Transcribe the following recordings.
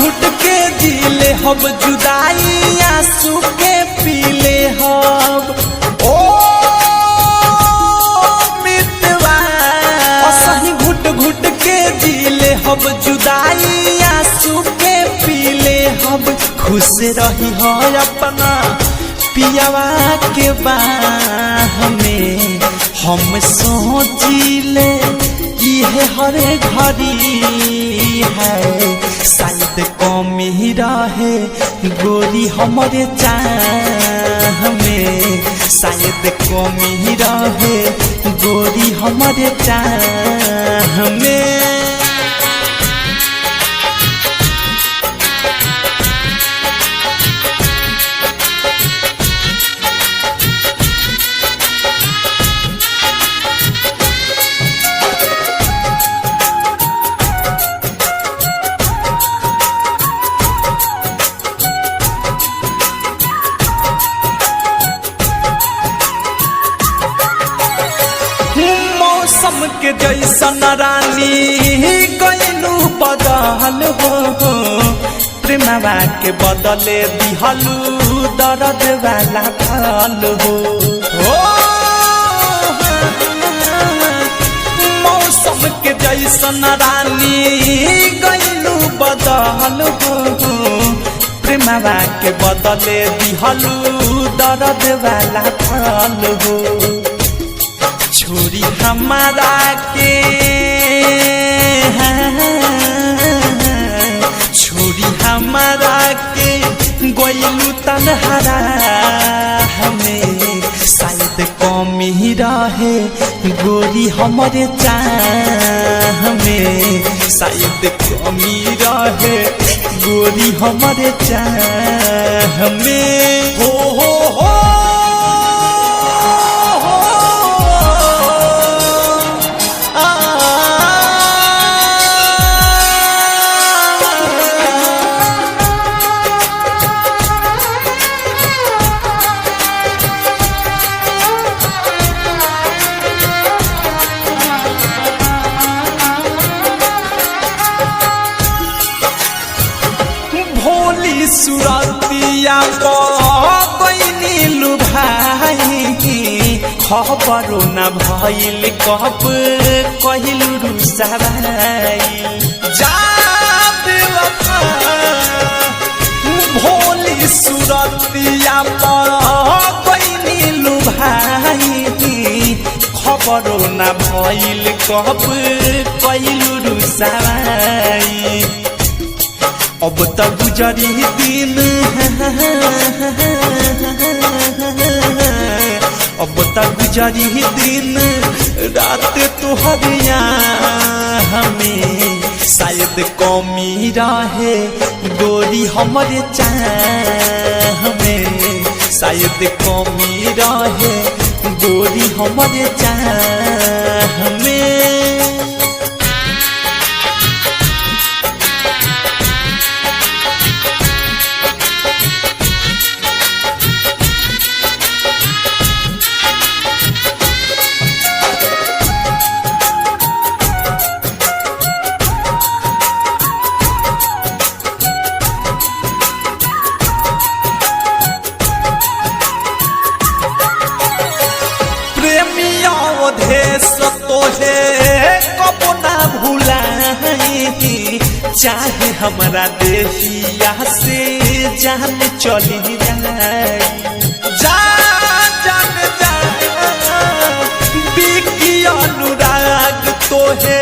घुट के दिले हब जुदाई आंसू के पीले हब ओ मितवा असही घुट घुट के दिले हब जुदाई आंसू के पीले हब खुश रही हो अपना पियावा के बाह में हम सोचिले ये हर घड़ी है शायद कमी रहे गोरी हमारे चाह में शायद कमी रहे गोरी हमारे चाह में मौसम के जैसन रानी गइलू बदल हो प्रेमवा के बदले दिहलू दर्द वाला फल हो मौसम के जैसन रानी गइलू बदल हो प्रेमवा के बदले दिहलू दर्द वाला फल हो छोरी हमारा के छोरी हमारा के गोइलू तन्हारा हमें शायद कमी रहे गोरी हमारे चाह में शायद कमी रहे गोरी हमारे चाह में हो सुरतिया कोई नीलू भाई खबरो न भइल कब कहिलू रुसवाई जा बेवफा भोली सुरतिया कोई नीलू भाई खबरो न भइल कब कहिलू रुसवाई अब तक गुजरी दिन अब तक गुजरी दिन रात तुहरिया हमें शायद कमी रहे गोरी हमारे चाह में शायद कमी रहे गोरी हमारे चाह में देश तोहे कब ना भुलाई चाहे हमारा देहिया से जान चली जाए जा जान जा बिकी अनुराग तोहे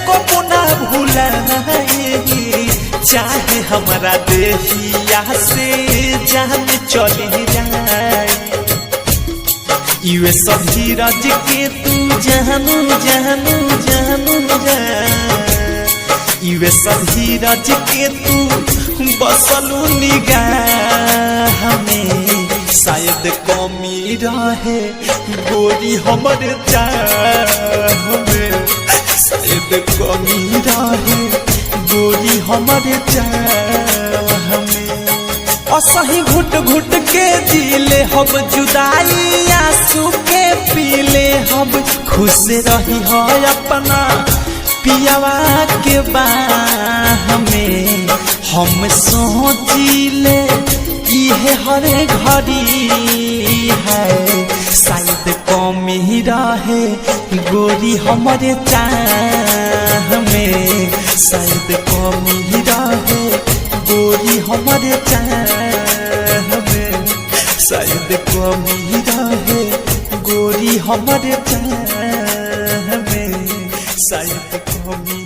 कब ना भुलाई चाहे हमारा देहिया से जान चली जाए यूएस धीरज के तू जानू जानू जानू यूएस धीरज के तू बसलू निगाह में शायद कमी रहे गोरी हमारे चाह में शायद कमी रहे गोरी हमारे चाह में असही घुट घुट के दिले हब जुदाई आंसू के पीले हब खुश रही हो अपना पियावा के बाह में हम सोचिले इहे हरे घड़ी है शायद कमी रहे गोरी हमारे चाह में शायद कमी रहे गोरी हमारे चाह में शायद कमी रहे गोरी हमारे चाह में शायद कमी